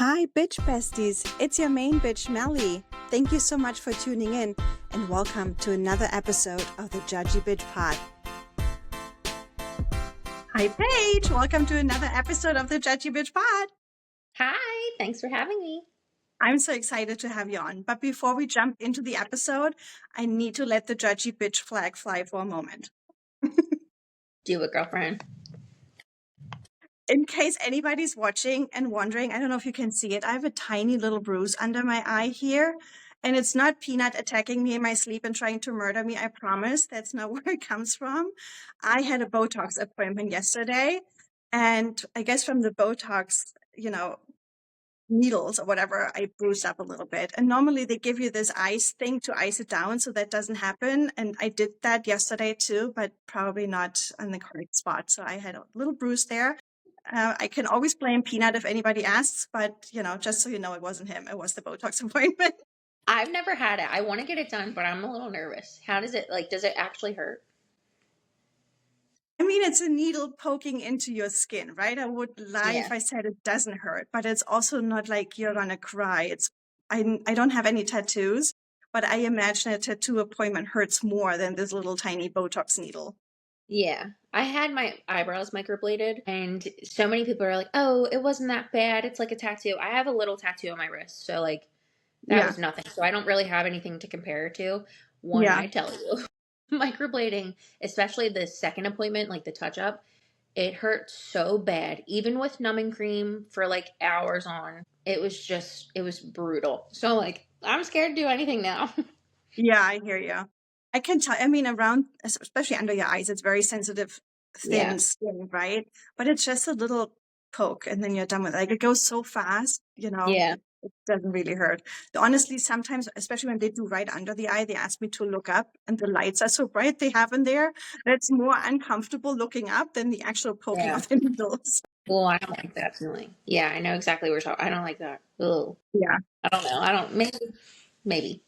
Hi, bitch besties. It's your main bitch, Melli. Thank you so much for tuning in and welcome to another episode of the Judgy Bitch Pod. Hi, Paige. Welcome to another episode of the Judgy Bitch Pod. Hi, thanks for having me. I'm so excited to have you on. But before we jump into the episode, I need to let the Judgy Bitch flag fly for a moment. Do it, girlfriend. In case anybody's watching and wondering, I don't know if you can see it. I have a tiny little bruise under my eye here. And it's not Peanut attacking me in my sleep and trying to murder me. I promise that's not where it comes from. I had a Botox appointment yesterday. And I guess from the Botox, needles or whatever, I bruised up a little bit. And normally they give you this ice thing to ice it down so that doesn't happen. And I did that yesterday too, but probably not on the correct spot. So I had a little bruise there. I can always blame Peanut if anybody asks, but just so you know, it wasn't him. It was the Botox appointment. I've never had it. I want to get it done, but I'm a little nervous. How does it, does it actually hurt? I mean, it's a needle poking into your skin, right? I would lie Yeah. if I said it doesn't hurt, but it's also not like you're gonna cry. I don't have any tattoos, but I imagine a tattoo appointment hurts more than this little tiny Botox needle. Yeah. I had my eyebrows microbladed, and so many people are like, oh, it wasn't that bad. It's like a tattoo. I have a little tattoo on my wrist, so that Yeah, was nothing. So I don't really have anything to compare it to. When yeah. I tell you, microblading, especially the second appointment, like the touch up, it hurt so bad, even with numbing cream for hours on. It was brutal. So I'm scared to do anything now. Yeah, I hear you. I can tell. I mean, around, especially under your eyes, it's very sensitive, thin Yeah. skin, right? But it's just a little poke, and then you're done with it. Like it goes so fast, Yeah. it doesn't really hurt. Honestly, sometimes, especially when they do right under the eye, they ask me to look up, and the lights are so bright they have in there that it's more uncomfortable looking up than the actual poking Yeah. of the needles. Well, I don't like that feeling. Yeah, I know exactly what you're talking. I don't like that. Ugh. Yeah, I don't know. I don't. Maybe.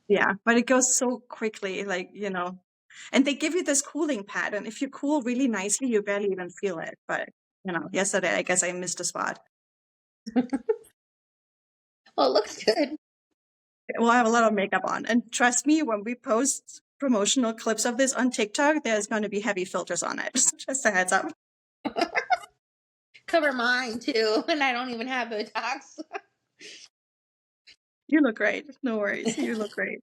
yeah, but it goes so quickly, and they give you this cooling pad, and if you cool really nicely, you barely even feel it. But yesterday I guess I missed a spot. Well, it looks good. Well, I have a lot of makeup on, and trust me, when we post promotional clips of this on TikTok, there's going to be heavy filters on it. Just a heads up. Cover mine too, and I don't even have Botox. You look great. No worries. You look great.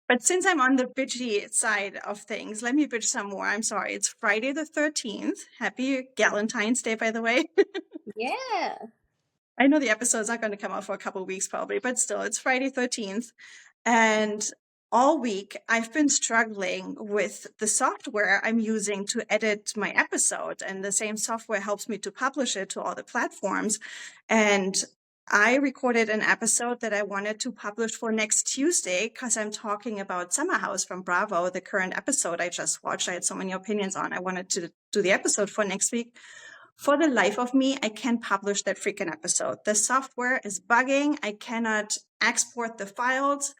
But since I'm on the bitchy side of things, let me bitch some more. I'm sorry. It's Friday the 13th. Happy Galentine's Day, by the way. Yeah. I know the episode's not going to come out for a couple of weeks probably, but still, it's Friday 13th. And all week, I've been struggling with the software I'm using to edit my episode. And the same software helps me to publish it to all the platforms. And I recorded an episode that I wanted to publish for next Tuesday because I'm talking about Summer House from Bravo, the current episode I just watched. I had so many opinions on. I wanted to do the episode for next week. For the life of me, I can't publish that freaking episode. The software is bugging. I cannot export the files.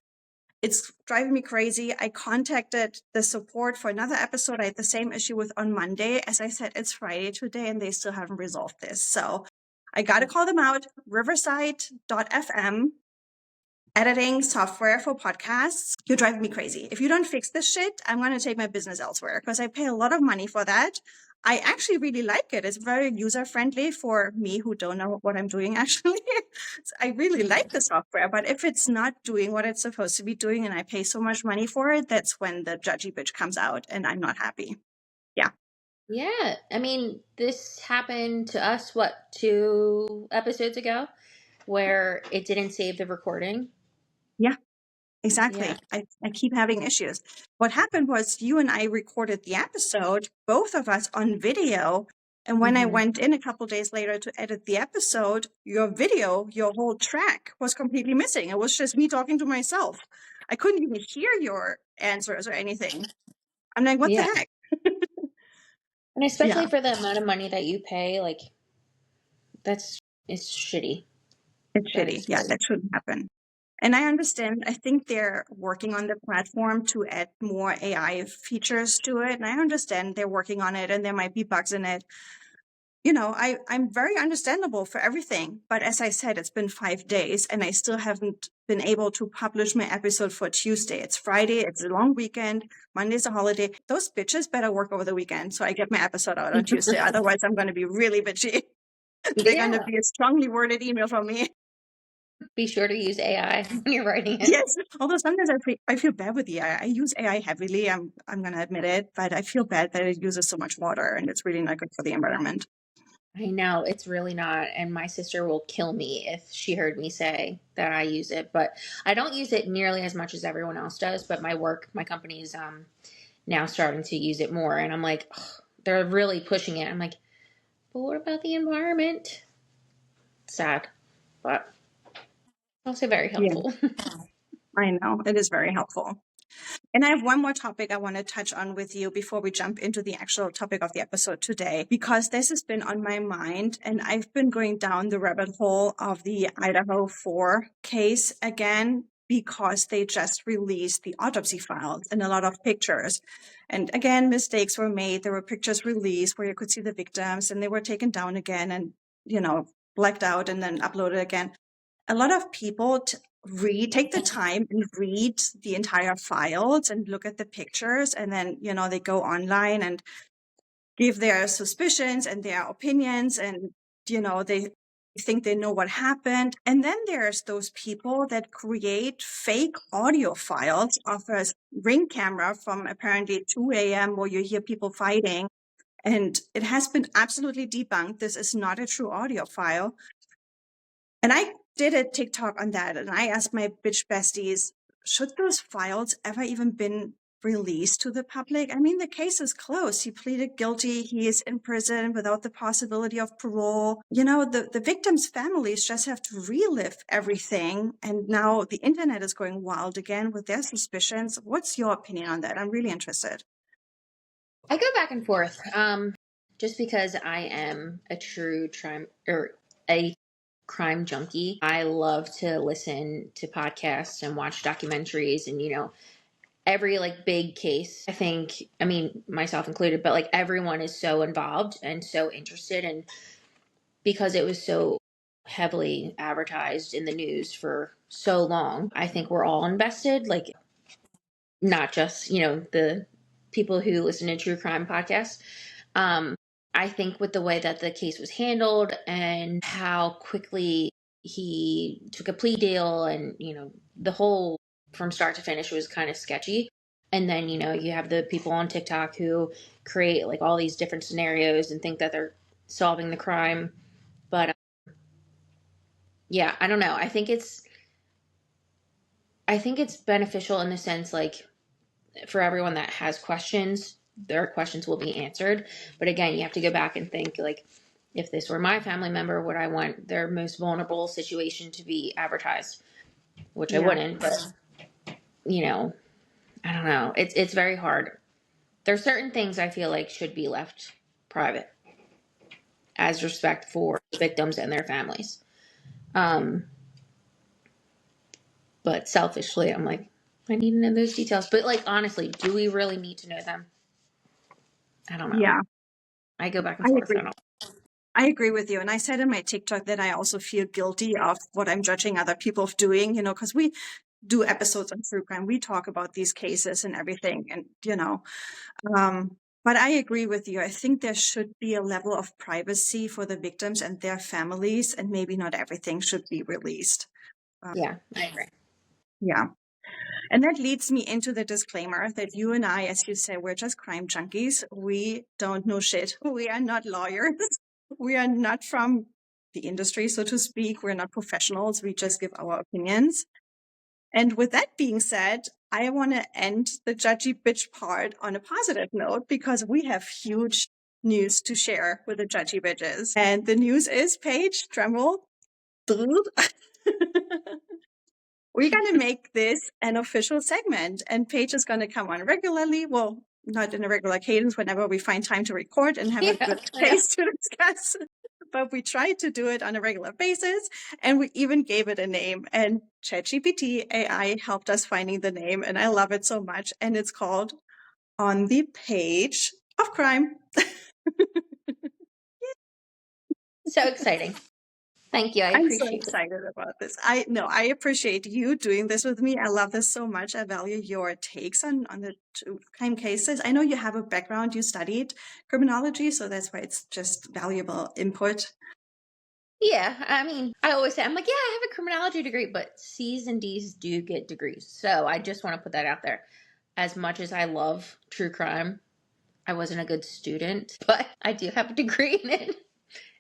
It's driving me crazy. I contacted the support for another episode I had the same issue with on Monday. As I said, it's Friday today and they still haven't resolved this. So I got to call them out. Riverside.fm, editing software for podcasts. You're driving me crazy. If you don't fix this shit, I'm going to take my business elsewhere because I pay a lot of money for that. I actually really like it. It's very user friendly for me who don't know what I'm doing actually. I really like the software, but if it's not doing what it's supposed to be doing and I pay so much money for it, that's when the judgy bitch comes out and I'm not happy. Yeah. Yeah. I mean, this happened to us, what, 2 episodes ago, where it didn't save the recording. Yeah. Yeah. Exactly. I keep having issues. What happened was you and I recorded the episode, both of us on video. And when I Hmm. went in a couple days later to edit the episode, your video, your whole track was completely missing. It was just me talking to myself. I couldn't even hear your answers or anything. I'm like, what the Yeah. heck? And especially Yeah, for the amount of money that you pay, that's, it's shitty. it's That shitty. is Yeah, really. that shouldn't happen. And I understand. I think they're working on the platform to add more AI features to it. And I understand they're working on it and there might be bugs in it. I'm very understandable for everything. But as I said, it's been 5 days and I still haven't been able to publish my episode for Tuesday. It's Friday. It's a long weekend. Monday's a holiday. Those bitches better work over the weekend so I get my episode out on Tuesday. Otherwise, I'm going to be really bitchy. They're going to Yeah. be a strongly worded email from me. Be sure to use AI when you're writing it. Yes. Although sometimes I feel bad with the AI. I use AI heavily. I'm going to admit it, but I feel bad that it uses so much water and it's really not good for the environment. I know it's really not. And my sister will kill me if she heard me say that I use it. But I don't use it nearly as much as everyone else does. But my company is now starting to use it more. And I'm like, ugh, they're really pushing it. I'm like, but what about the environment? Sad, but also very Yeah, helpful. I know. It is very helpful. And I have one more topic I want to touch on with you before we jump into the actual topic of the episode today, because this has been on my mind and I've been going down the rabbit hole of the Idaho 4 case again, because they just released the autopsy files and a lot of pictures. And again, mistakes were made. There were pictures released where you could see the victims and they were taken down again and, blacked out and then uploaded again. A lot of people take the time and read the entire files and look at the pictures, and then they go online and give their suspicions and their opinions, and they think they know what happened. And then there's those people that create fake audio files of a ring camera from apparently 2 a.m. where you hear people fighting, and it has been absolutely debunked. This is not a true audio file. And I did a TikTok on that, and I asked my bitch besties, should those files ever even been released to the public? I mean, the case is closed. He pleaded guilty. He is in prison without the possibility of parole. The victims' families just have to relive everything. And now the internet is going wild again with their suspicions. What's your opinion on that? I'm really interested. I go back and forth. Just because I am a true a crime junkie, I love to listen to podcasts and watch documentaries, and every like big case. I mean, myself included, but like everyone is so involved and so interested, and because it was so heavily advertised in the news for so long, I think we're all invested. Like, not just the people who listen to true crime podcasts. Um, I think with the way that the case was handled and how quickly he took a plea deal, and the whole from start to finish was kind of sketchy. And then you have the people on TikTok who create like all these different scenarios and think that they're solving the crime. But yeah, I don't know. I think it's beneficial in the sense, like, for everyone that has questions, their questions will be answered. But again, you have to go back and think, like, if this were my family member, would I want their most vulnerable situation to be advertised? Which I Yeah. wouldn't, but I don't know. It's very hard. There's certain things I feel like should be left private as respect for victims and their families. But selfishly, I'm like, I need to know those details. But like, honestly, do we really need to know them? I don't know. Yeah, I go back and I forth. I agree. don't. I agree with you. And I said in my TikTok that I also feel guilty of what I'm judging other people of doing, because we do episodes on true crime. We talk about these cases and everything. And, but I agree with you. I think there should be a level of privacy for the victims and their families, and maybe not everything should be released. Yeah, I agree. Yeah. And that leads me into the disclaimer that you and I, as you said, we're just crime junkies. We don't know shit. We are not lawyers. We are not from the industry, so to speak. We're not professionals. We just give our opinions. And with that being said, I want to end the judgy bitch part on a positive note, because we have huge news to share with the judgy bitches. And the news is, Paige, drumroll. We're going to make this an official segment, and Paige is going to come on regularly. Well, not in a regular cadence, whenever we find time to record and have a Yeah, good I know. case to discuss. But we try to do it on a regular basis, and we even gave it a name. And ChatGPT AI helped us finding the name, and I love it so much. And it's called On the Page of Crime. So exciting. Thank you. I I'm so appreciate it. excited about this. I appreciate you doing this with me. I love this so much. I value your takes on the true crime cases. I know you have a background, you studied criminology, so that's why it's just valuable input. Yeah, I mean, I always say, I'm like, yeah, I have a criminology degree, but C's and D's do get degrees. So I just want to put that out there. As much as I love true crime, I wasn't a good student, but I do have a degree in it.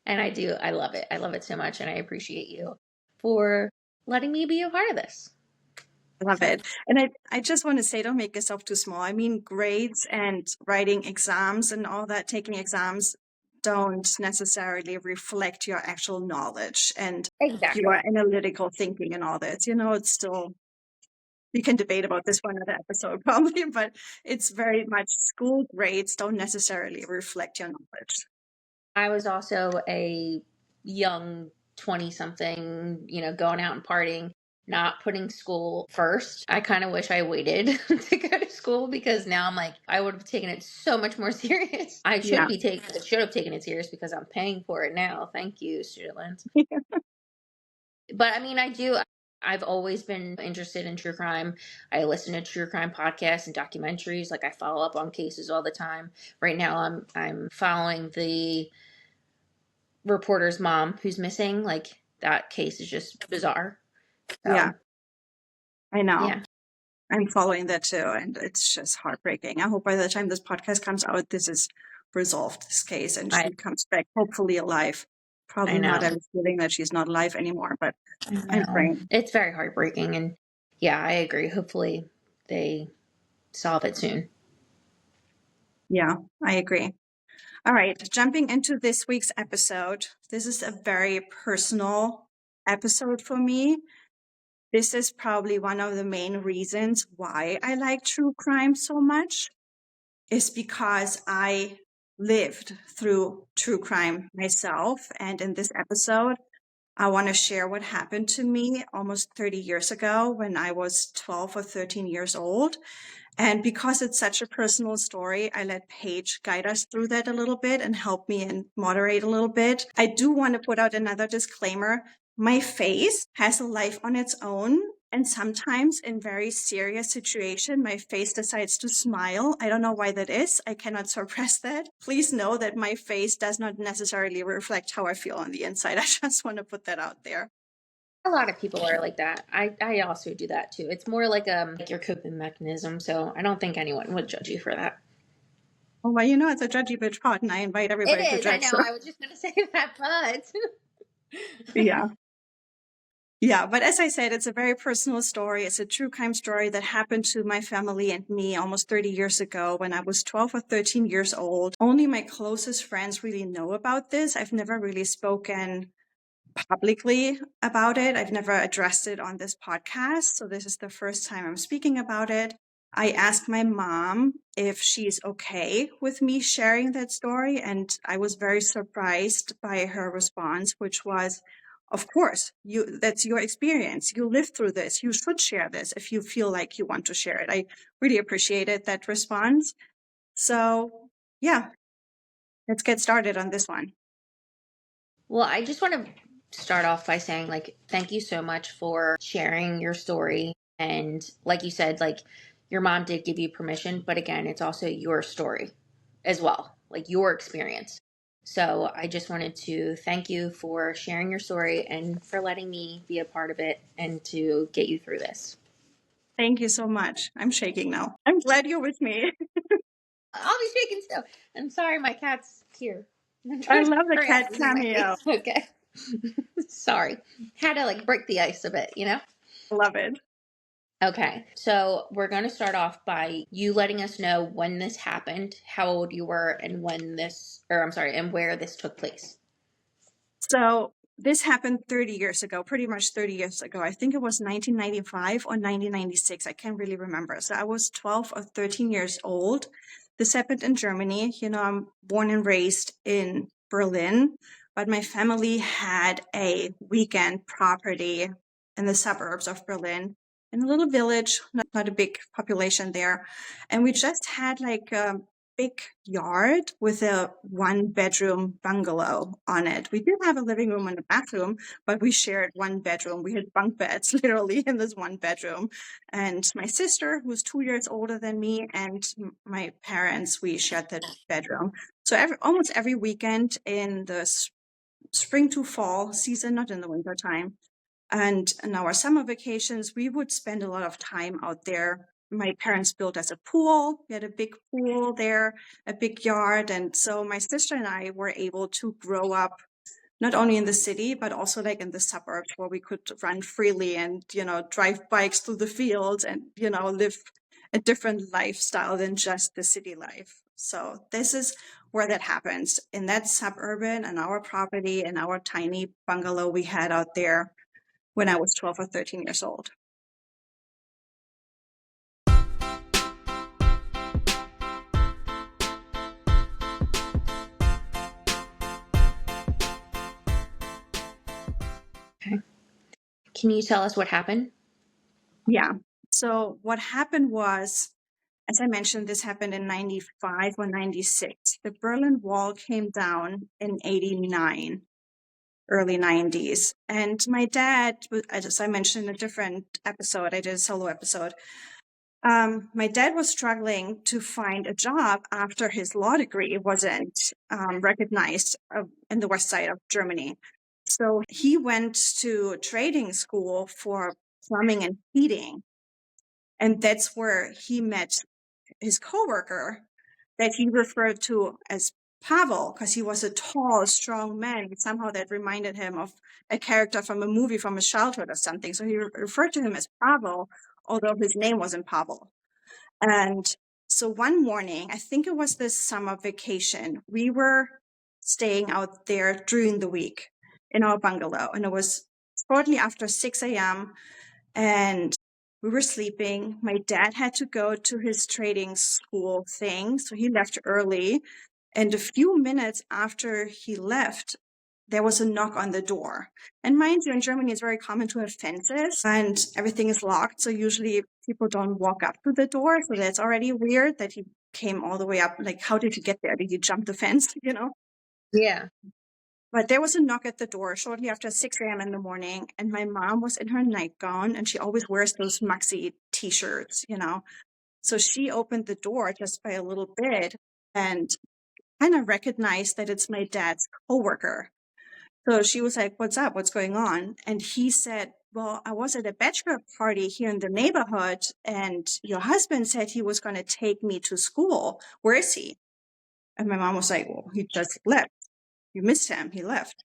And I love it. I love it so much. And I appreciate you for letting me be a part of this. Love So, it. And I just want to say, don't make yourself too small. I mean, grades and writing exams and all that, taking exams don't necessarily reflect your actual knowledge and your exactly. analytical thinking and all this. You know, it's still, we can debate about this one other episode probably, but it's very much school grades don't necessarily reflect your knowledge. I was also a young 20 something, going out and partying, not putting school first. I kind of wish I waited to go to school because now I'm like, I would have taken it so much more serious. Yeah. I should have taken it serious because I'm paying for it now. Thank you, student loans. But I mean, I've always been interested in true crime. I listen to true crime podcasts and documentaries. Like I follow up on cases all the time. Right now I'm following the reporter's mom who's missing. Like that case is just bizarre. Yeah, So I know. yeah, I'm following that too, and it's just heartbreaking. I hope by the time this podcast comes out, this is resolved, this case, and I she comes back hopefully alive. I Probably not. know. I have a feeling that she's not alive anymore, but I I'm know. praying. It's very heartbreaking and yeah, I agree. Hopefully they solve it soon. Yeah, I agree. All right, jumping into this week's episode. This is a very personal episode for me. This is probably one of the main reasons why I like true crime so much, is because I lived through true crime myself. And in this episode, I want to share what happened to me almost 30 years ago when I was 12 or 13 years old. And because it's such a personal story, I let Paige guide us through that a little bit and help me and moderate a little bit. I do want to put out another disclaimer. My face has a life on its own. And sometimes in very serious situation, my face decides to smile. I don't know why that is. I cannot suppress that. Please know that my face does not necessarily reflect how I feel on the inside. I just want to put that out there. A lot of people are like that. I also do that too. It's more like your coping mechanism. So I don't think anyone would judge you for that. Oh, well, it's a judgy bitch pod, and I invite It everybody to is. I judge. know. So, I was just going to say that, but yeah. Yeah, but as I said, it's a very personal story. It's a true crime story that happened to my family and me almost 30 years ago when I was 12 or 13 years old. Only my closest friends really know about this. I've never really spoken publicly about it. I've never addressed it on this podcast. So this is the first time I'm speaking about it. I asked my mom if she's okay with me sharing that story. And I was very surprised by her response, which was, of course, that's your experience. You lived through this. You should share this if you feel like you want to share it. I really appreciated that response. So yeah, let's get started on this one. well, I just want to start off by saying, like, thank you so much for sharing your story. And like you said, like, your mom did give you permission, but again, it's also your story as well, like your experience. So I just wanted to thank you for sharing your story and for letting me be a part of it and to get you through this. Thank you so much. I'm shaking now. I'm glad you're with me. I'll be shaking still. I'm sorry, my cat's here. I'm I trying to love the hurry up cat and move my cameo. face. Okay. Sorry. Had to like break the ice a bit, you know? Love it. Okay. So we're going to start off by you letting us know when this happened, how old you were, and and where this took place. So this happened 30 years ago, pretty much 30 years ago. I think it was 1995 or 1996. I can't really remember. So I was 12 or 13 years old. This happened in Germany. I'm born and raised in Berlin, but my family had a weekend property in the suburbs of Berlin in a little village, not a big population there. And we just had like big yard with a 1-bedroom bungalow on it. We did have a living room and a bathroom, but we shared 1 bedroom. We had bunk beds literally in this 1 bedroom. And my sister, who's 2 years older than me, and my parents, we shared that bedroom. So almost every weekend in the spring to fall season, not in the winter time, and in our summer vacations, we would spend a lot of time out there. My parents built us a pool. We had a big pool there, a big yard. And so my sister and I were able to grow up not only in the city, but also like in the suburbs where we could run freely and, drive bikes through the fields and, live a different lifestyle than just the city life. So this is where that happens in that suburban and our property and our tiny bungalow we had out there when I was 12 or 13 years old. Okay. Can you tell us what happened? Yeah. So what happened was, as I mentioned, this happened in 95 or 96. The Berlin Wall came down in 89, early 90s. And my dad, as I mentioned in a different episode, I did a solo episode. My dad was struggling to find a job after his law degree wasn't recognized in the west side of Germany. So he went to trading school for plumbing and heating. And that's where he met his coworker that he referred to as Pavel, because he was a tall, strong man. Somehow that reminded him of a character from a movie from his childhood or something. So he referred to him as Pavel, although his name wasn't Pavel. And so one morning, I think it was this summer vacation, we were staying out there during the week in our bungalow. And it was shortly after 6 a.m. and we were sleeping. My dad had to go to his trading school thing, so he left early. And a few minutes after he left, there was a knock on the door. And mind you, in Germany, it's very common to have fences and everything is locked. So usually people don't walk up to the door. So that's already weird that he came all the way up. Like, how did he get there? Did he jump the fence? Yeah. But there was a knock at the door shortly after 6 a.m. in the morning. And my mom was in her nightgown and she always wears those maxi t-shirts. So she opened the door just by a little bit and kind of recognized that it's my dad's coworker. So she was like, "What's up? What's going on?" And he said, "Well, I was at a bachelor party here in the neighborhood, and your husband said he was going to take me to school. Where is he?" And my mom was like, "Well, he just left. You missed him. He left."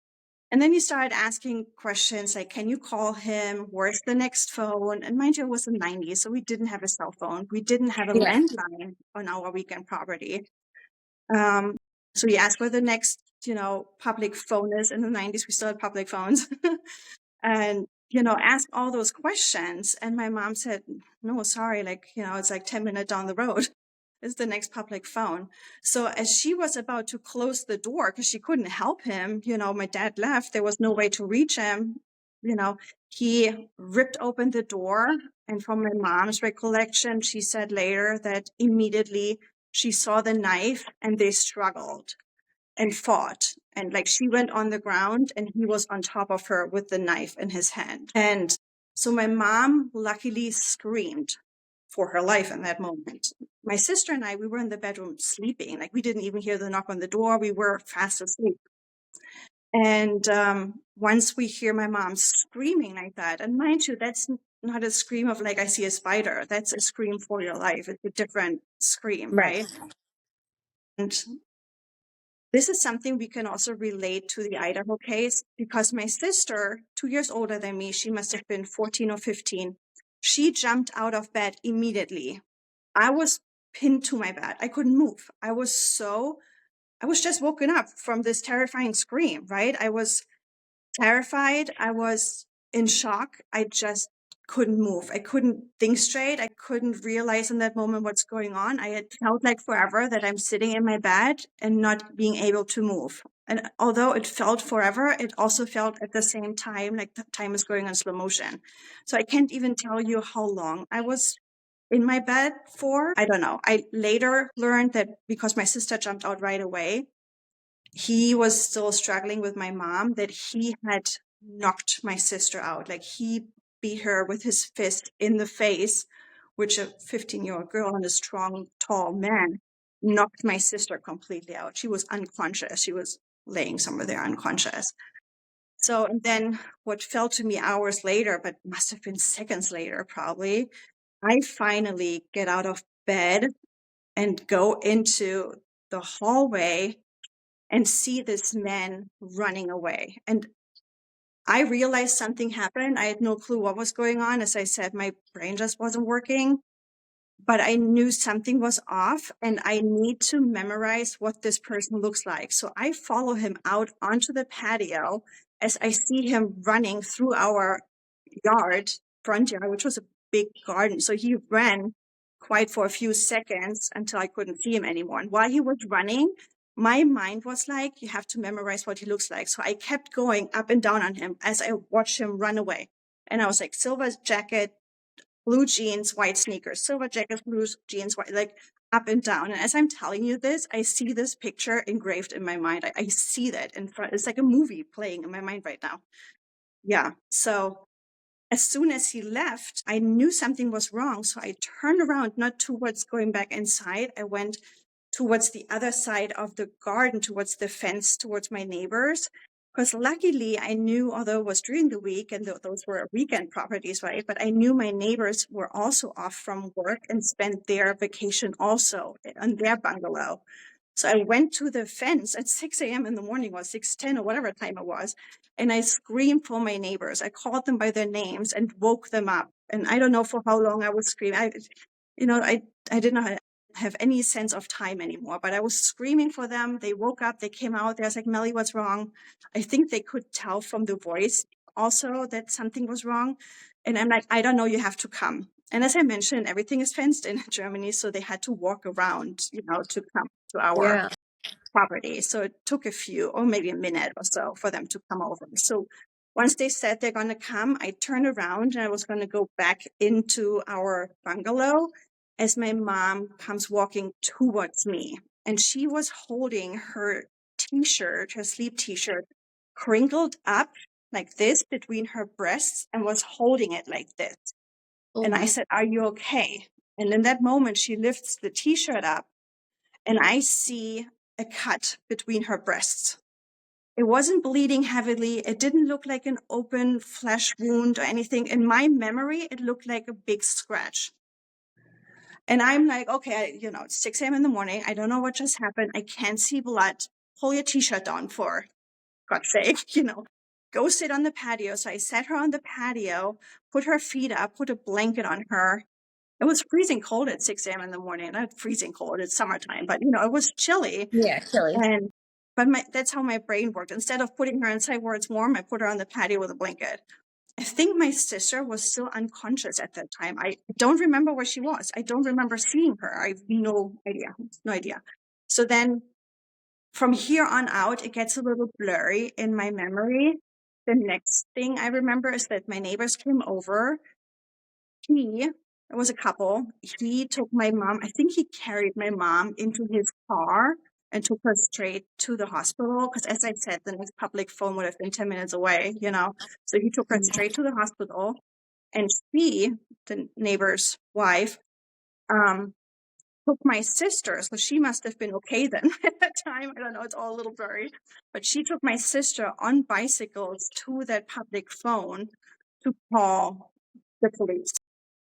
And then he started asking questions like, "Can you call him? Where's the next phone?" And mind you, it was the 90s, so we didn't have a cell phone. We didn't have a Yeah. landline on our weekend property. Um, so he asked where the next, public phone is. In the 90s, we still had public phones. And, asked all those questions. And my mom said, "No, sorry, it's like 10 minutes down the road is the next public phone." So as she was about to close the door, because she couldn't help him, my dad left, there was no way to reach him, he ripped open the door. And from my mom's recollection, she said later that immediately she saw the knife and they struggled and fought. And like she went on the ground and he was on top of her with the knife in his hand. And so my mom luckily screamed for her life in that moment. My sister and I, we were in the bedroom sleeping. Like we didn't even hear the knock on the door. We were fast asleep. And once we hear my mom screaming like that, and mind you, that's not a scream of like, I see a spider. That's a scream for your life. It's a different scream, Right. right? And this is something we can also relate to the Idaho case because my sister, 2 years older than me, she must have been 14 or 15. She jumped out of bed immediately. I was pinned to my bed. I couldn't move. I was just woken up from this terrifying scream, right? I was terrified. I was in shock. I just couldn't move. I couldn't think straight. I couldn't realize in that moment what's going on. I had felt like forever that I'm sitting in my bed and not being able to move. And although it felt forever, it also felt at the same time like the time is going on slow motion. So I can't even tell you how long I was in my bed for. I don't know. I later learned that because my sister jumped out right away, he was still struggling with my mom, that he had knocked my sister out. Like he beat her with his fist in the face, which a 15-year-old girl and a strong, tall man knocked my sister completely out. She was unconscious. She was laying somewhere there unconscious. So, and then what fell to me hours later, but must have been seconds later, probably, I finally get out of bed and go into the hallway and see this man running away. And I realized something happened. I had no clue what was going on. As I said, my brain just wasn't working, but I knew something was off and I need to memorize what this person looks like. So I follow him out onto the patio as I see him running through our yard, front yard, which was a big garden. So he ran quite for a few seconds until I couldn't see him anymore. And while he was running, my mind was like, you have to memorize what he looks like. So I kept going up and down on him as I watched him run away. And I was like, silver jacket, blue jeans, white sneakers, silver jacket, blue jeans, white, like up and down. And as I'm telling you this, I see this picture engraved in my mind. I see that in front. It's like a movie playing in my mind right now. Yeah. So as soon as he left, I knew something was wrong. So I turned around, not towards going back inside. I went towards the other side of the garden, towards the fence, towards my neighbors. Because luckily I knew, although it was during the week and those were weekend properties, right? But I knew my neighbors were also off from work and spent their vacation also on their bungalow. So I went to the fence at 6 a.m. in the morning, or 6:10 or whatever time it was, and I screamed for my neighbors. I called them by their names and woke them up. And I don't know for how long I was screaming. I did not have any sense of time anymore, but I was screaming for them. They woke up, they came out. They was like, Melli, what's wrong? I think they could tell from the voice also that something was wrong. And I'm like, I don't know, you have to come. And as I mentioned, everything is fenced in Germany, so they had to walk around, to come to our Yeah. property. So it took a few, or maybe a minute or so, for them to come over. So once they said they're going to come, I turned around and I was going to go back into our bungalow as my mom comes walking towards me. And she was holding her t-shirt, her sleep t-shirt, crinkled up like this between her breasts and was holding it like this. Oh And I my. said, are you okay? And in that moment, she lifts the t-shirt up and I see a cut between her breasts. It wasn't bleeding heavily. It didn't look like an open flesh wound or anything. In my memory, it looked like a big scratch. And I'm like, okay, it's 6 a.m. in the morning. I don't know what just happened. I can't see blood. Pull your t-shirt down, for God's sake, go sit on the patio. So I sat her on the patio, put her feet up, put a blanket on her. It was freezing cold at 6 a.m. in the morning. Not freezing cold, it's summertime, but it was chilly. Yeah, chilly. And that's how my brain worked. Instead of putting her inside where it's warm, I put her on the patio with a blanket. I think my sister was still unconscious at that time. I don't remember where she was. I don't remember seeing her. I have no idea. No idea. So then from here on out, it gets a little blurry in my memory. The next thing I remember is that my neighbors came over. It was a couple. He took my mom. I think he carried my mom into his car and took her straight to the hospital. Because as I said, the next public phone would have been 10 minutes away. So he took her straight to the hospital. And she, the neighbor's wife, took my sister. So she must have been okay then at that time. I don't know. It's all a little blurry. But she took my sister on bicycles to that public phone to call the police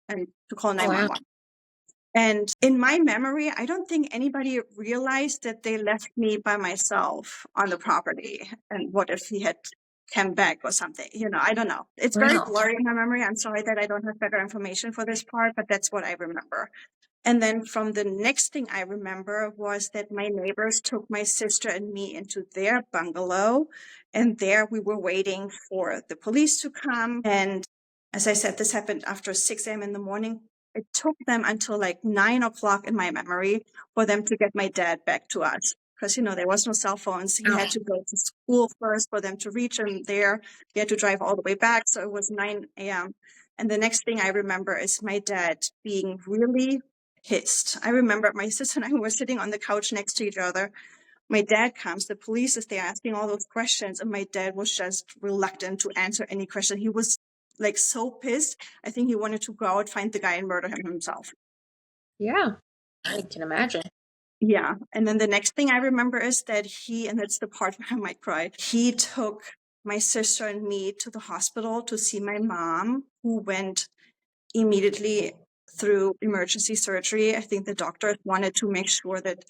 and to call Oh wow. 911. And in my memory, I don't think anybody realized that they left me by myself on the property. And what if he had come back or something? I don't know. It's very Wow. blurry in my memory. I'm sorry that I don't have better information for this part, but that's what I remember. And then from the next thing I remember was that my neighbors took my sister and me into their bungalow. And there we were waiting for the police to come. And as I said, this happened after 6 a.m. in the morning. It took them until like 9 o'clock in my memory for them to get my dad back to us. because, there was no cell phones. He Oh, had to go to school first for them to reach him there. He had to drive all the way back. So it was 9 a.m. And the next thing I remember is my dad being really pissed. I remember my sister and I were sitting on the couch next to each other. My dad comes, the police is there asking all those questions, and my dad was just reluctant to answer any question. He was like so pissed. I think he wanted to go out, find the guy, and murder him himself. yeah. I can imagine. Yeah. And then the next thing I remember is that and that's the part where I might cry, he took my sister and me to the hospital to see my mom, who went immediately through emergency surgery. I think the doctors wanted to make sure that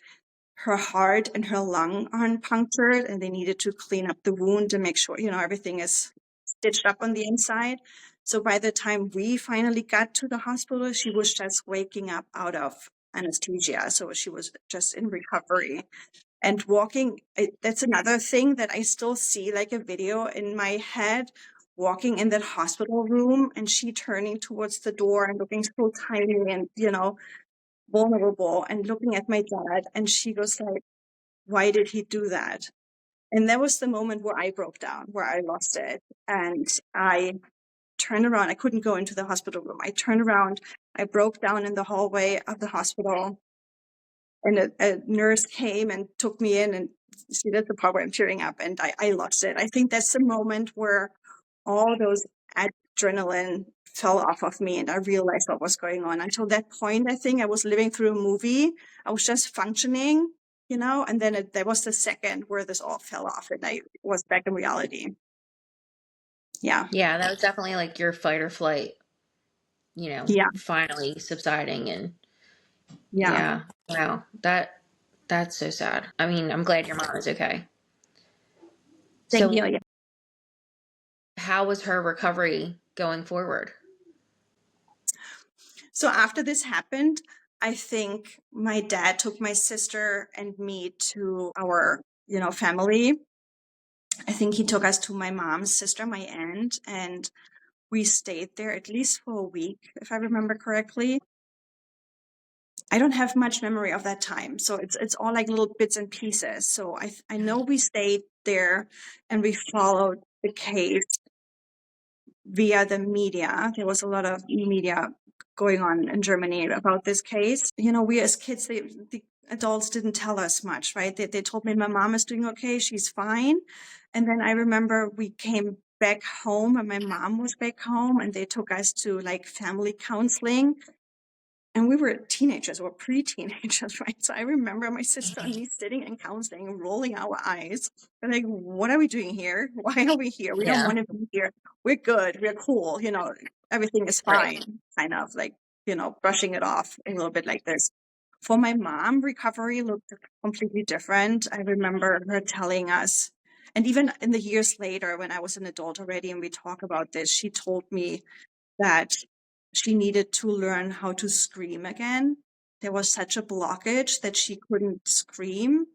her heart and her lung aren't punctured, and they needed to clean up the wound and make sure, everything is stitched up on the inside. So by the time we finally got to the hospital, she was just waking up out of anesthesia. So she was just in recovery and walking. That's another thing that I still see like a video in my head, walking in that hospital room and she turning towards the door and looking so tiny and, vulnerable, and looking at my dad, and she goes like, why did he do that? And that was the moment where I broke down, where I lost it. And I turned around. I couldn't go into the hospital room. I turned around. I broke down in the hallway of the hospital, and a nurse came and took me in. And see, that's the part where I'm tearing up, and I lost it. I think that's the moment where all those adrenaline fell off of me and I realized what was going on. Until that point, I think I was living through a movie. I was just functioning, and then there was the second where this all fell off and I was back in reality. Yeah. Yeah, that was definitely like your fight or flight, Yeah. finally subsiding. And Yeah. yeah, wow, that's so sad. I mean, I'm glad your mom is okay. Thank you. So, Yeah. how was her recovery going forward? So after this happened, I think my dad took my sister and me to our, family. I think he took us to my mom's sister, my aunt, and we stayed there at least for a week, if I remember correctly. I don't have much memory of that time, so it's all like little bits and pieces. So I know we stayed there and we followed the case via the media. There was a lot of media going on in Germany about this case. We as kids, the adults didn't tell us much, right? They told me my mom is doing okay, she's fine. And then I remember we came back home and my mom was back home and they took us to like family counseling. And we were teenagers or pre-teenagers, right? So I remember my sister and me sitting in counseling and rolling our eyes. We're like, what are we doing here? Why are we here? We don't Yeah, want to be here. We're good. We're cool. Everything is right. fine. Kind of like, brushing it off a little bit like this. For my mom, recovery looked completely different. I remember her telling us, and even in the years later, when I was an adult already and we talk about this, she told me that she needed to learn how to scream again. There was such a blockage that she couldn't scream.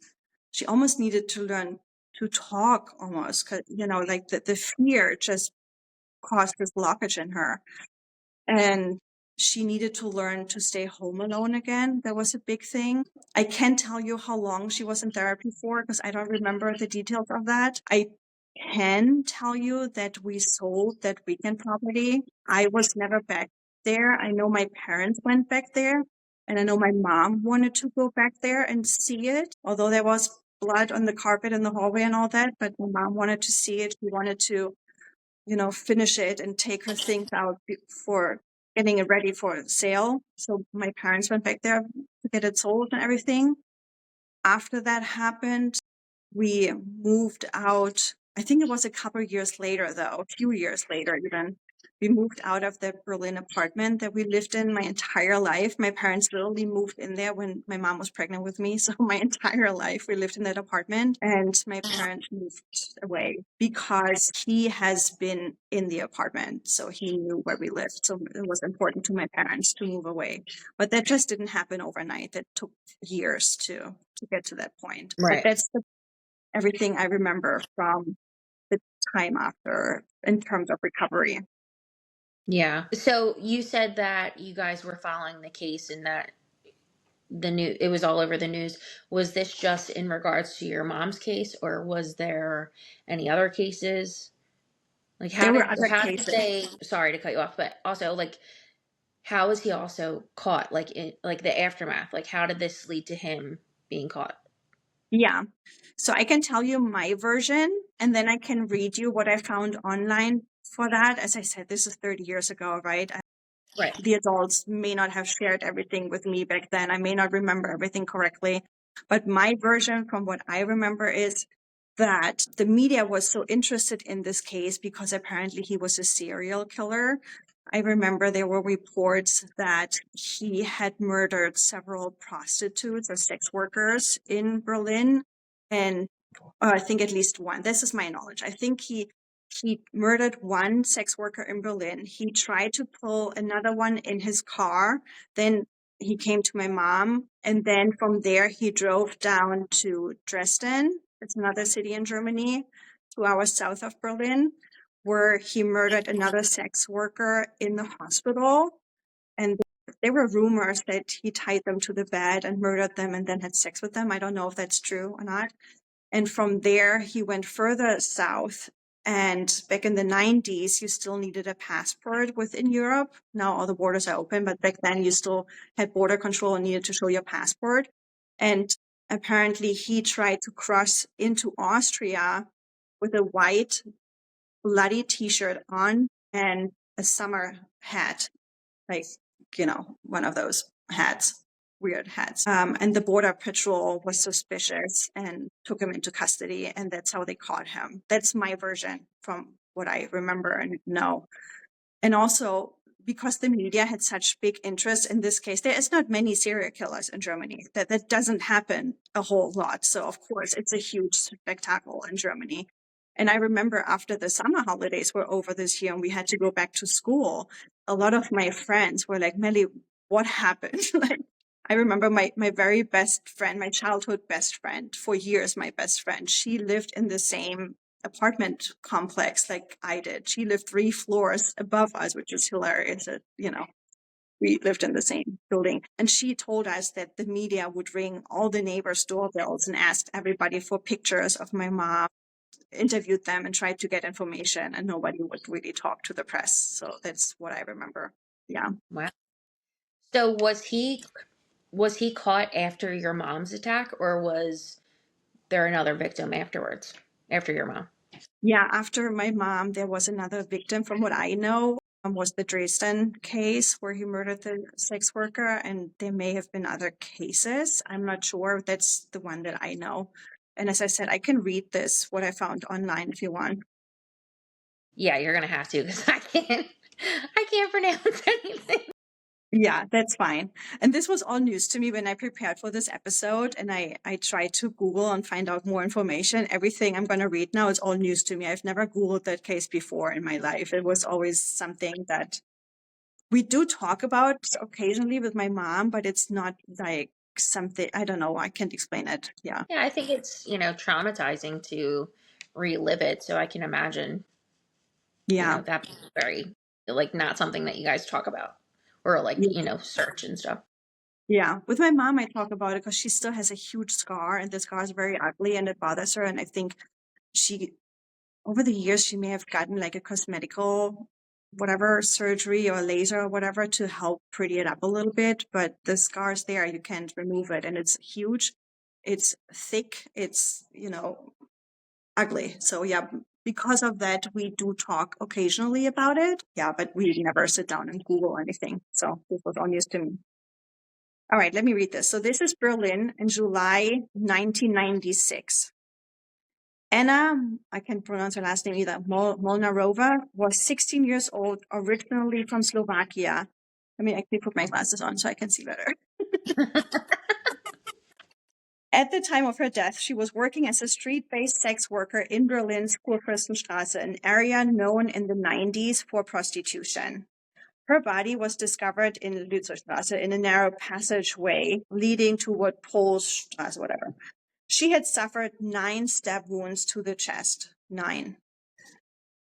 She almost needed to learn to talk almost, 'cause, like the fear just caused this blockage in her. And she needed to learn to stay home alone again. That was a big thing. I can't tell you how long she was in therapy for because I don't remember the details of that. I can tell you that we sold that weekend property. I was never back there. I know my parents went back there, and I know my mom wanted to go back there and see it, although there was blood on the carpet in the hallway and all that. But my mom wanted to see it. She wanted to, finish it and take her things out before getting it ready for sale. So my parents went back there to get it sold and everything. After that happened, we moved out. I think it was a couple of years later, though, a few years later, even. We moved out of the Berlin apartment that we lived in my entire life. My parents literally moved in there when my mom was pregnant with me. So my entire life we lived in that apartment. And my parents moved away because he has been in the apartment. So he knew where we lived. So it was important to my parents to move away. But that just didn't happen overnight. That took years to get to that point. But Right. that's everything I remember from the time after in terms of recovery. Yeah. So you said that you guys were following the case and that the new it was all over the news. Was this just in regards to your mom's case, or was there any other cases? Like There were other how did cases. they, sorry to cut you off, but also like how was he also caught, like in like the aftermath? Like how did this lead to him being caught? Yeah. So I can tell you my version and then I can read you what I found online for that. As I said, this is 30 years ago, right? Right. The adults may not have shared everything with me back then. I may not remember everything correctly. But my version from what I remember is that the media was so interested in this case because apparently he was a serial killer. I remember there were reports that he had murdered several prostitutes or sex workers in Berlin. And I think at least one. This is my knowledge. I think he murdered one sex worker in Berlin. He tried to pull another one in his car. Then he came to my mom, and then from there he drove down to Dresden. It's another city in Germany, 2 hours south of Berlin, where he murdered another sex worker in the hospital. And there were rumors that he tied them to the bed and murdered them and then had sex with them. I don't know if that's true or not. And from there, he went further south. And back in the 90s, you still needed a passport within Europe. Now all the borders are open, but back then you still had border control and needed to show your passport. And apparently he tried to cross into Austria with a white bloody t-shirt on and a summer hat, like, one of those hats, weird hats. And the border patrol was suspicious and took him into custody, and that's how they caught him. That's my version from what I remember and know. And also, because the media had such big interest in this case, there is not many serial killers in Germany. That doesn't happen a whole lot. So of course, it's a huge spectacle in Germany. And I remember after the summer holidays were over this year and we had to go back to school, a lot of my friends were like, Melli, what happened? Like, I remember my very best friend, my childhood best friend, for years, my best friend, she lived in the same apartment complex like I did. She lived 3 floors above us, which is hilarious. That, we lived in the same building. And she told us that the media would ring all the neighbors' doorbells and asked everybody for pictures of my mom, interviewed them and tried to get information, and nobody would really talk to the press. So that's what I remember. Yeah. Wow. So was he caught after your mom's attack, or was there another victim afterwards? After your mom? Yeah, after my mom, there was another victim from what I know, was the Dresden case where he murdered the sex worker, and there may have been other cases. I'm not sure. That's the one that I know. And as I said, I can read this, what I found online if you want. Yeah, you're gonna have to because I can't pronounce anything. Yeah, that's fine. And this was all news to me when I prepared for this episode and I tried to Google and find out more information. Everything I'm going to read now is all news to me. I've never Googled that case before in my life. It was always something that we do talk about occasionally with my mom, but it's not like something, I don't know. I can't explain it. Yeah. Yeah, I think it's, traumatizing to relive it. So I can imagine, Yeah. that's very, like, not something that you guys talk about or, like, Yeah. search and stuff. Yeah. With my mom, I talk about it because she still has a huge scar and the scar is very ugly and it bothers her. And I think she, over the years, she may have gotten like a cosmetical, whatever, surgery or laser or whatever to help pretty it up a little bit. But the scar's there, you can't remove it. And it's huge, it's thick, it's, ugly. So, yeah, because of that, we do talk occasionally about it. Yeah, but we never sit down and Google anything. So, this was all news to me. All right, let me read this. So, this is Berlin in July 1996. Anna, I can't pronounce her last name either, Molnarova, was 16 years old, originally from Slovakia. Let me actually put my glasses on so I can see better. At the time of her death, she was working as a street-based sex worker in Berlin's Kurfürstenstraße, an area known in the 90s for prostitution. Her body was discovered in Lützowstraße in a narrow passageway leading toward Polstraße, whatever. She had suffered 9 stab wounds to the chest. 9.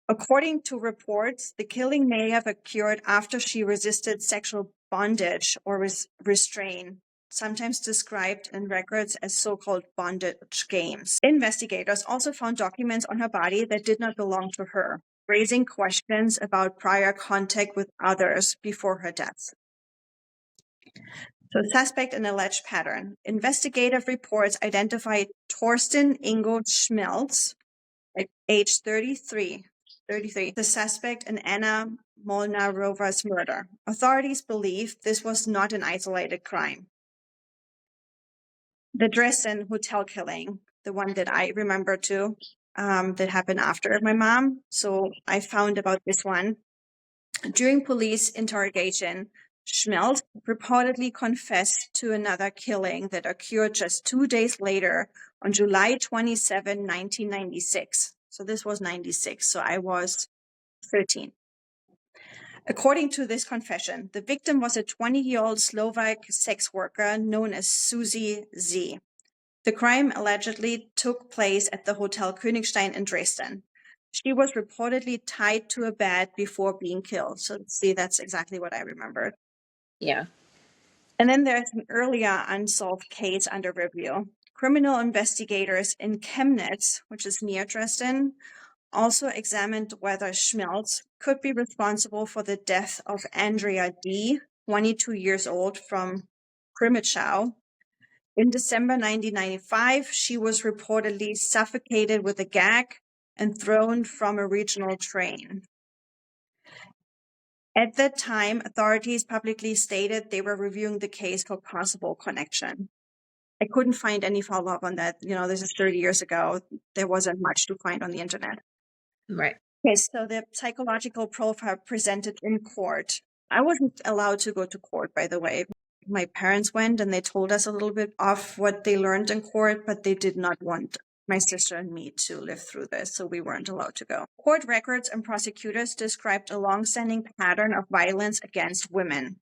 According to reports, the killing may have occurred after she resisted sexual bondage or restraint sometimes described in records as so-called bondage games. Investigators also found documents on her body that did not belong to her, raising questions about prior contact with others before her death. So, suspect and alleged pattern. Investigative reports identified Torsten Ingo Schmelz, age 33, the suspect in Anna Molnarova's murder. Authorities believe this was not an isolated crime. The Dresden hotel killing, the one that I remember too, that happened after my mom. So I found about this one. During police interrogation, Schmelz reportedly confessed to another killing that occurred just 2 days later on July 27, 1996. So this was 96. So I was 13. According to this confession, the victim was a 20-year-old Slovak sex worker known as Susie Z. The crime allegedly took place at the Hotel Königstein in Dresden. She was reportedly tied to a bed before being killed. So see, that's exactly what I remembered. Yeah. And then there's an earlier unsolved case under review. Criminal investigators in Chemnitz, which is near Dresden, also examined whether Schmelz could be responsible for the death of Andrea D., 22 years old, from Krimitschau. In December 1995, she was reportedly suffocated with a gag and thrown from a regional train. At that time, authorities publicly stated they were reviewing the case for possible connection. I couldn't find any follow-up on that. This is 30 years ago. There wasn't much to find on the internet. Right. Okay, so the psychological profile presented in court. I wasn't allowed to go to court, by the way. My parents went and they told us a little bit of what they learned in court, but they did not want my sister and me to live through this, so we weren't allowed to go. Court records and prosecutors described a long-standing pattern of violence against women.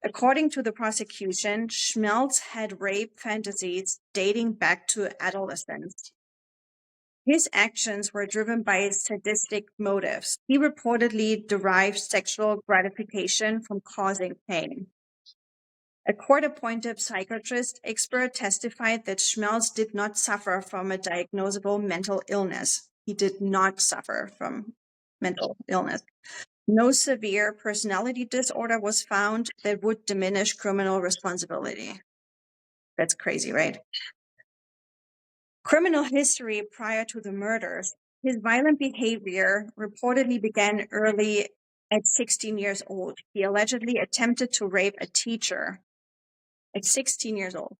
According to the prosecution, Schmelz had rape fantasies dating back to adolescence. His actions were driven by sadistic motives. He reportedly derived sexual gratification from causing pain. A court-appointed psychiatrist expert testified that Schmelz did not suffer from a diagnosable mental illness. He did not suffer from mental illness. No severe personality disorder was found that would diminish criminal responsibility. That's crazy, right? Criminal history prior to the murders. His violent behavior reportedly began early at 16 years old. He allegedly attempted to rape a teacher at 16 years old.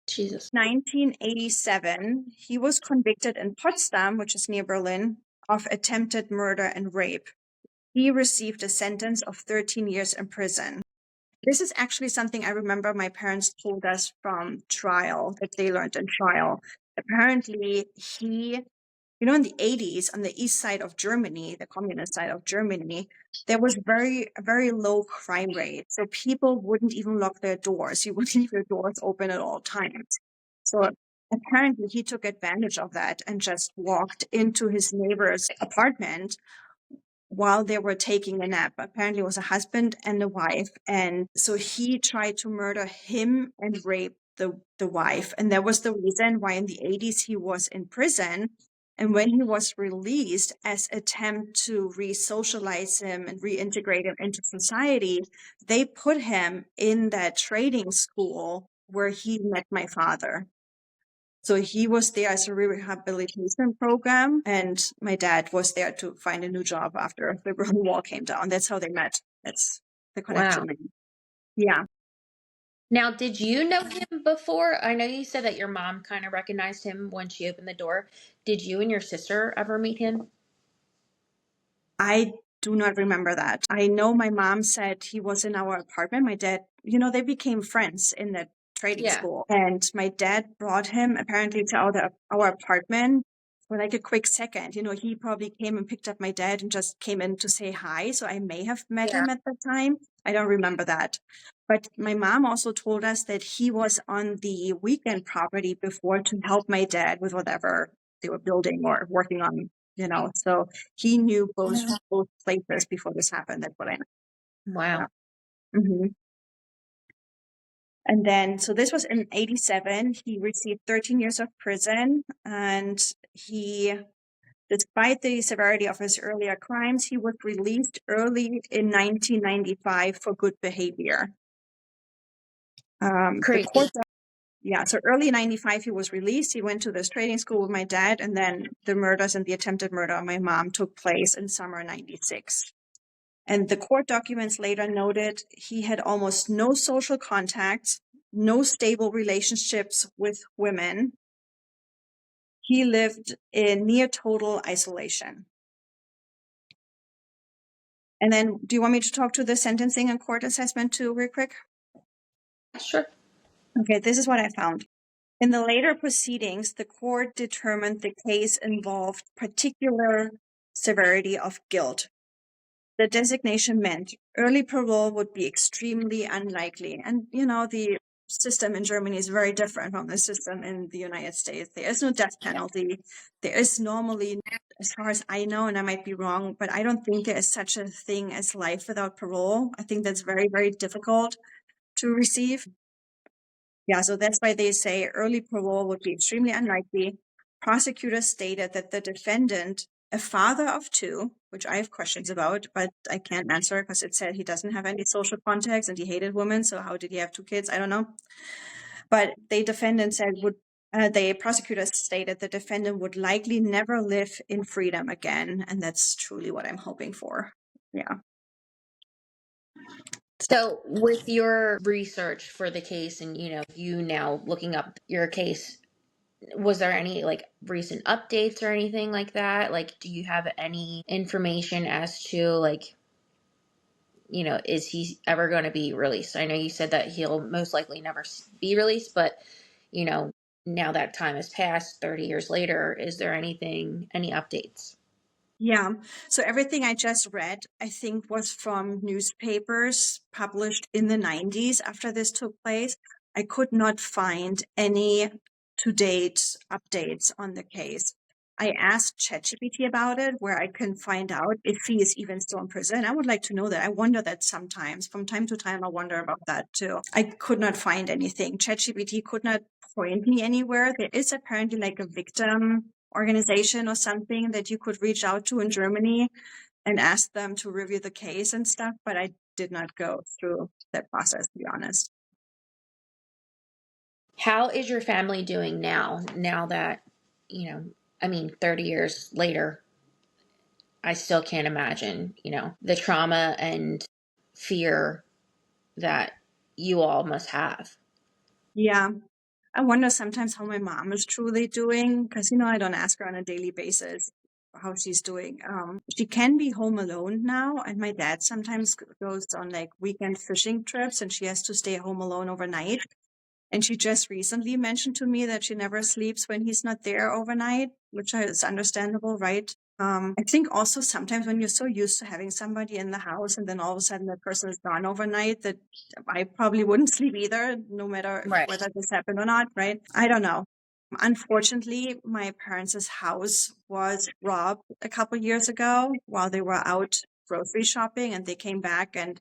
Jesus. 1987, he was convicted in Potsdam, which is near Berlin, of attempted murder and rape. He received a sentence of 13 years in prison. This is actually something I remember my parents told us from trial, that they learned in trial. Apparently, he, in the 80s, on the east side of Germany, the communist side of Germany, there was a very low crime rate. So people wouldn't even lock their doors. You would leave your doors open at all times. So apparently he took advantage of that and just walked into his neighbor's apartment while they were taking a nap. Apparently it was a husband and a wife. And so he tried to murder him and rape the wife. And that was the reason why in the 80s he was in prison. And when he was released, as attempt to re-socialize him and reintegrate him into society, they put him in that training school where he met my father. So he was there as a rehabilitation program, and my dad was there to find a new job after the Berlin Wall came down. That's how they met. That's the connection. Wow. Yeah. Now, did you know him before? I know you said that your mom kind of recognized him when she opened the door. Did you and your sister ever meet him? I do not remember that. I know my mom said he was in our apartment. My dad, they became friends in that trading Yeah. school. And my dad brought him apparently to our apartment for like a quick second. He probably came and picked up my dad and just came in to say hi. So I may have met Yeah. him at that time. I don't remember that. But my mom also told us that he was on the weekend property before to help my dad with whatever they were building or working on, so he knew both places before this happened. That's what I know. Wow. Yeah. hmm And then, so this was in 87. He received 13 years of prison, and he, despite the severity of his earlier crimes, he was released early in 1995 for good behavior. The Crazy. court, yeah, so early 95, he was released. He went to this training school with my dad, and then the murders and the attempted murder of my mom took place in summer 96. And the court documents later noted he had almost no social contacts, no stable relationships with women. He lived in near total isolation. And then, do you want me to talk to the sentencing and court assessment too, real quick? Sure. Okay, this is what I found. In the later proceedings, the court determined the case involved particular severity of guilt. The designation meant early parole would be extremely unlikely. And, the system in Germany is very different from the system in the United States. There is no death penalty. There is normally, as far as I know, and I might be wrong, but I don't think there is such a thing as life without parole. I think that's very, very difficult to receive. Yeah, so that's why they say early parole would be extremely unlikely. Prosecutors stated that the defendant, a father of two, which I have questions about, but I can't answer because it said he doesn't have any social contacts and he hated women. So how did he have two kids? I don't know. But the defendant said the prosecutors stated the defendant would likely never live in freedom again, and that's truly what I'm hoping for. Yeah. So, with your research for the case and, you now looking up your case, was there any like recent updates or anything like that? Like, do you have any information as to like, is he ever going to be released? I know you said that he'll most likely never be released, but, you know, now that time has passed 30 years later, is there any updates? Yeah. So everything I just read, I think, was from newspapers published in the 90s after this took place. I could not find any to-date updates on the case. I asked ChatGPT about it, where I can find out if he is even still in prison. I would like to know that. I wonder that sometimes. From time to time, I wonder about that too. I could not find anything. ChatGPT could not point me anywhere. There is apparently like a victim organization or something that you could reach out to in Germany and ask them to review the case and stuff, but I did not go through that process, to be honest. How is your family doing now that, 30 years later, I still can't imagine, the trauma and fear that you all must have. Yeah. I wonder sometimes how my mom is truly doing, because, I don't ask her on a daily basis how she's doing. She can be home alone now, and my dad sometimes goes on like weekend fishing trips, and she has to stay home alone overnight. And she just recently mentioned to me that she never sleeps when he's not there overnight, which is understandable, right? I think also sometimes when you're so used to having somebody in the house and then all of a sudden that person is gone overnight, that I probably wouldn't sleep either, no matter Right. whether this happened or not, right? I don't know. Unfortunately, my parents' house was robbed a couple years ago while they were out grocery shopping, and they came back and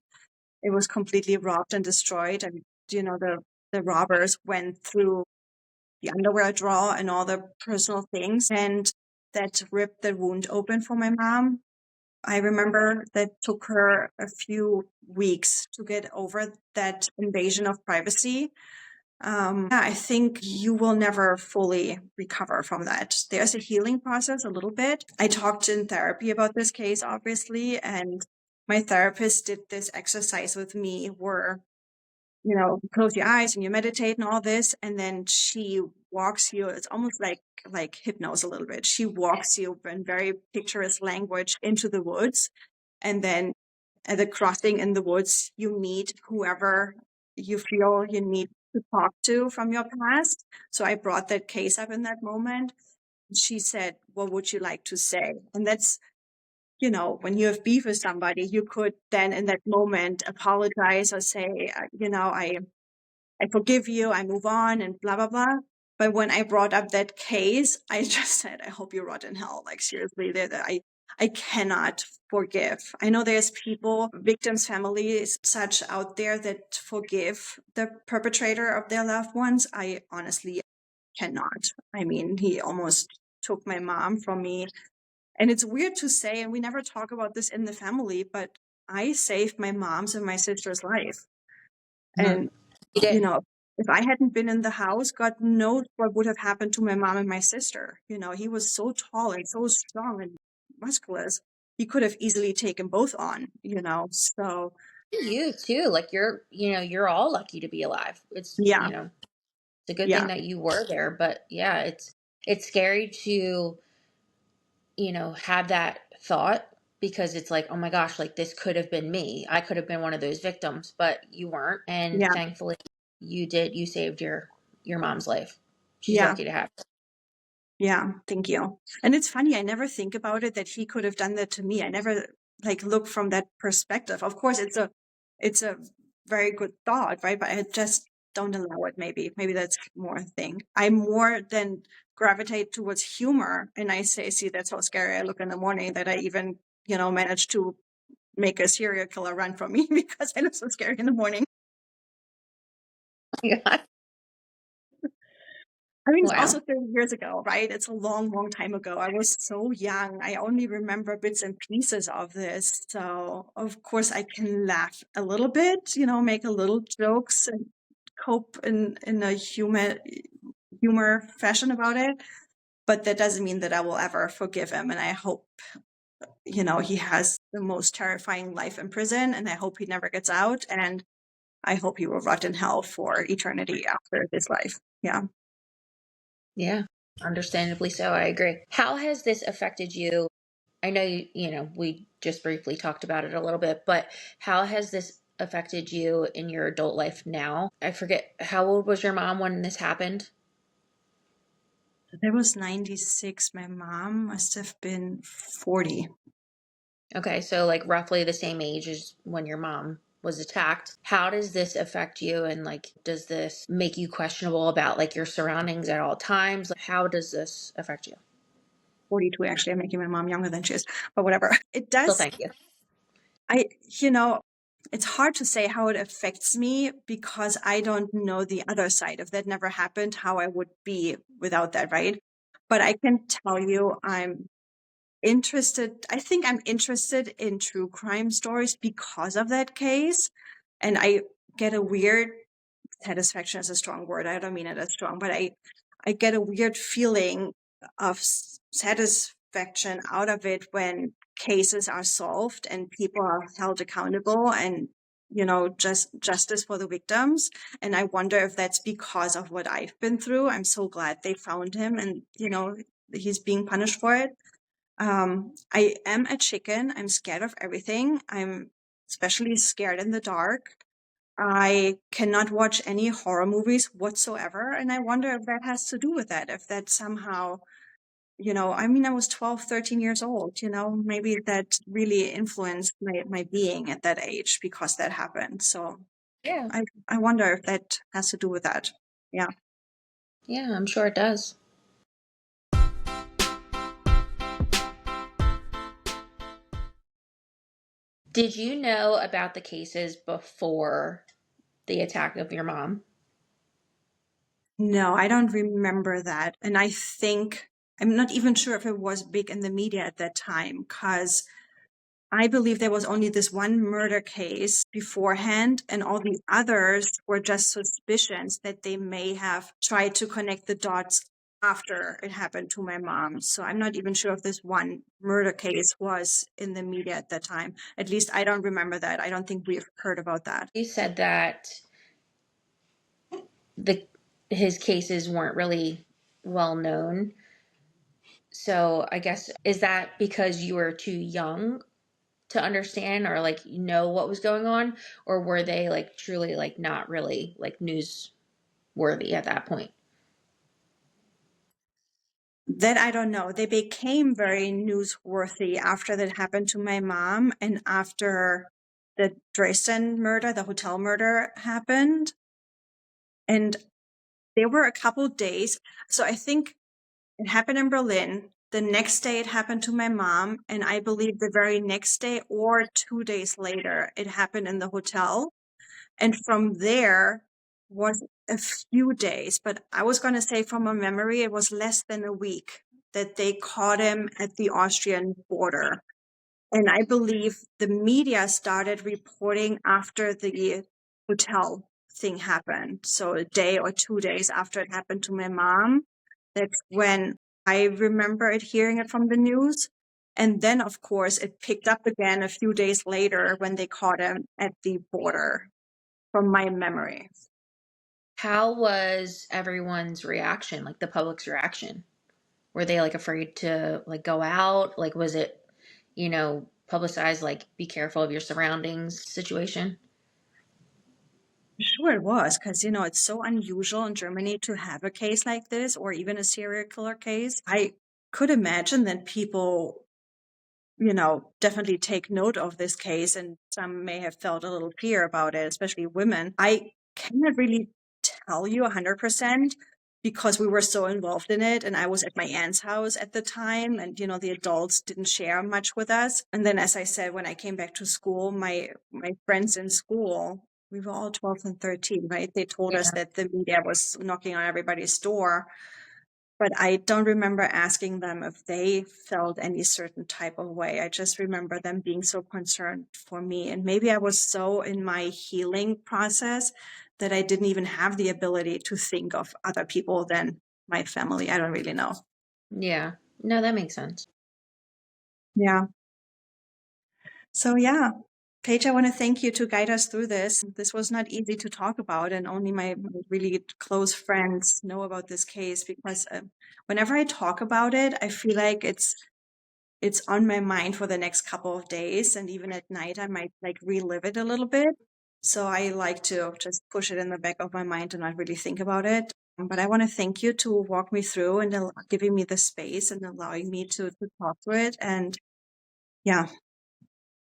it was completely robbed and destroyed. And, the robbers went through the underwear drawer and all the personal things, and that ripped the wound open for my mom. I remember that took her a few weeks to get over that invasion of privacy. Yeah, I think you will never fully recover from that. There's a healing process a little bit. I talked in therapy about this case, obviously, and my therapist did this exercise with me where close your eyes and you meditate and all this, and then she walks you. It's almost like hypnosis a little bit. She walks you in very picturesque language into the woods, and then at the crossing in the woods, you meet whoever you feel you need to talk to from your past. So I brought that case up in that moment. She said, "What would you like to say?" And that's when you have beef with somebody, you could then in that moment apologize or say, I forgive you, I move on, and blah, blah, blah. But when I brought up that case, I just said, I hope you rot in hell. Like, seriously, I cannot forgive. I know there's people, victims' families, such out there that forgive the perpetrator of their loved ones. I honestly cannot. I mean, he almost took my mom from me. And it's weird to say, and we never talk about this in the family, but I saved my mom's and my sister's life. Mhm. And, You did. you know, if I hadn't been in the house, God knows what would have happened to my mom and my sister. You know, he was so tall and so strong and musculous. He could have easily taken both on, you know. So, You too. Like you're all lucky to be alive. yeah, It's a good thing yeah, that you were there, but yeah, it's scary to, have that thought because it's like, oh my gosh, like this could have been me. I could have been one of those victims, but you weren't. And yeah, thankfully you saved your mom's life. She's yeah. lucky to have it. Yeah, thank you. And it's funny, I never think about it that he could have done that to me. I never like look from that perspective. Of course, it's a very good thought, right? But I just don't allow it. Maybe that's more a thing. I more than gravitate towards humor, and I say, see, that's how scary I look in the morning that I even, managed to make a serial killer run from me because I look so scary in the morning. I mean, it's also Wow. 30 years ago, right? It's a long, long time ago. I was so young. I only remember bits and pieces of this. So, of course, I can laugh a little bit, make a little jokes and cope in a humor fashion about it. But that doesn't mean that I will ever forgive him. And I hope, he has the most terrifying life in prison. And I hope he never gets out. And I hope he will rot in hell for eternity after his life. Yeah. Yeah, understandably so. I agree. How has this affected you? I know we just briefly talked about it a little bit, but how has this affected you in your adult life now? I forget, how old was your mom when this happened? There was 96. My mom must have been 40. Okay, so like roughly the same age as when your mom was attacked. How does this affect you, and like does this make you questionable about like your surroundings at all times? Like, how does this affect you? 42, actually. I'm making my mom younger than she is, but whatever. It Still does. thank you. I, you know, it's hard to say how it affects me because I don't know the other side. If that never happened, how I would be without that, right? But I can tell you, I think I'm interested in true crime stories because of that case. And I get a weird satisfaction is a strong word. I don't mean it as strong, but I get a weird feeling of satisfaction out of it when cases are solved and people are held accountable and just justice for the victims. And I wonder if that's because of what I've been through. I'm so glad they found him and he's being punished for it. I am a chicken. I'm scared of everything. I'm especially scared in the dark. I cannot watch any horror movies whatsoever. And I wonder if that has to do with that, if that somehow, I mean, I was 12, 13 years old, maybe that really influenced my being at that age because that happened. So Yeah. I wonder if that has to do with that. Yeah. Yeah, I'm sure it does. Did you know about the cases before the attack of your mom? No, I don't remember that. And I think, I'm not even sure if it was big in the media at that time because I believe there was only this one murder case beforehand, and all the others were just suspicions that they may have tried to connect the dots after it happened to my mom. So I'm not even sure if this one murder case was in the media at that time. At least I don't remember that. I don't think we've heard about that. You said that the his cases weren't really well known. So I guess is that because you were too young to understand or like know what was going on, or were they like truly like not really like newsworthy at that point? That I don't know. They became very newsworthy after that happened to my mom and after the Dresden murder, the hotel murder happened. And there were a couple days. So I think it happened in Berlin. The next day it happened to my mom. And I believe the very next day or 2 days later, it happened in the hotel. And from there was a few days, but I was going to say from a memory, it was less than a week that they caught him at the Austrian border. And I believe the media started reporting after the hotel thing happened. So a day or 2 days after it happened to my mom, that's when I remember hearing it from the news. And then, of course, it picked up again a few days later when they caught him at the border, from my memory. How was everyone's reaction, like the public's reaction? Were they like afraid to like go out? Like, was it, publicized, like, be careful of your surroundings situation? Sure, it was, because, it's so unusual in Germany to have a case like this or even a serial killer case. I could imagine that people, definitely take note of this case, and some may have felt a little fear about it, especially women. I cannot really tell you 100% because we were so involved in it, and I was at my aunt's house at the time, and the adults didn't share much with us. And then, as I said, when I came back to school, my friends in school, we were all 12 and 13, right? They told us Yeah. that the media was knocking on everybody's door. But I don't remember asking them if they felt any certain type of way. I just remember them being so concerned for me. And maybe I was so in my healing process that I didn't even have the ability to think of other people than my family. I don't really know. Yeah. No, that makes sense. Yeah. So, yeah. Paige, I want to thank you to guide us through this. This was not easy to talk about, and only my really close friends know about this case because whenever I talk about it, I feel like it's on my mind for the next couple of days, and even at night I might like relive it a little bit. So I like to just push it in the back of my mind and not really think about it. But I want to thank you to walk me through and giving me the space and allowing me to talk through it. And yeah,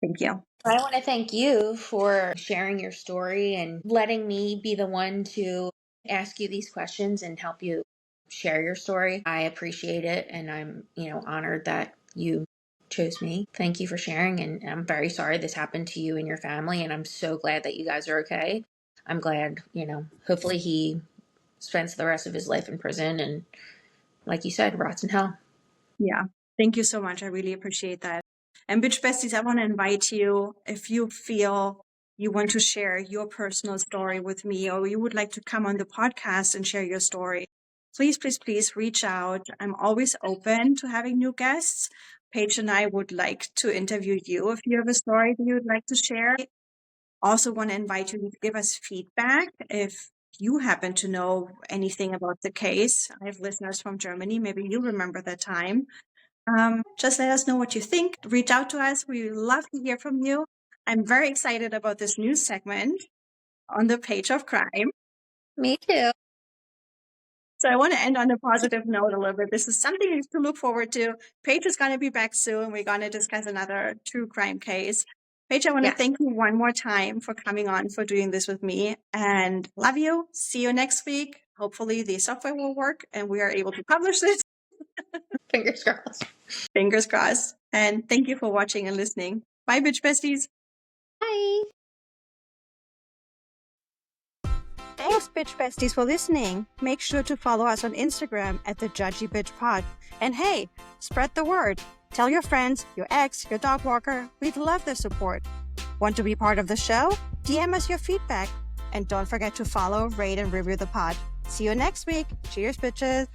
thank you. I want to thank you for sharing your story and letting me be the one to ask you these questions and help you share your story. I appreciate it, and I'm, honored that you chose me. Thank you for sharing, and I'm very sorry this happened to you and your family, and I'm so glad that you guys are okay. I'm glad, hopefully he spends the rest of his life in prison and, like you said, rots in hell. Yeah, thank you so much. I really appreciate that. And Bitch Besties, I want to invite you, if you feel you want to share your personal story with me, or you would like to come on the podcast and share your story, please, please, please reach out. I'm always open to having new guests. Paige and I would like to interview you if you have a story that you would like to share. Also want to invite you to give us feedback if you happen to know anything about the case. I have listeners from Germany. Maybe you remember that time. Just let us know what you think. Reach out to us. We love to hear from you. I'm very excited about this new segment on the Page of Crime. Me too. So I want to end on a positive note a little bit. This is something to look forward to. Paige is going to be back soon. We're going to discuss another true crime case. Paige, I want to Yes. thank you one more time for coming on, for doing this with me, and love you. See you next week. Hopefully the software will work and we are able to publish this. Fingers crossed. Fingers crossed. And thank you for watching and listening. Bye, Bitch Besties. Bye. Thanks, Bitch Besties, for listening. Make sure to follow us on Instagram at the Judgy Bitch Pod. And hey, spread the word. Tell your friends, your ex, your dog walker. We'd love their support. Want to be part of the show? DM us your feedback. And don't forget to follow, rate, and review the pod. See you next week. Cheers, bitches.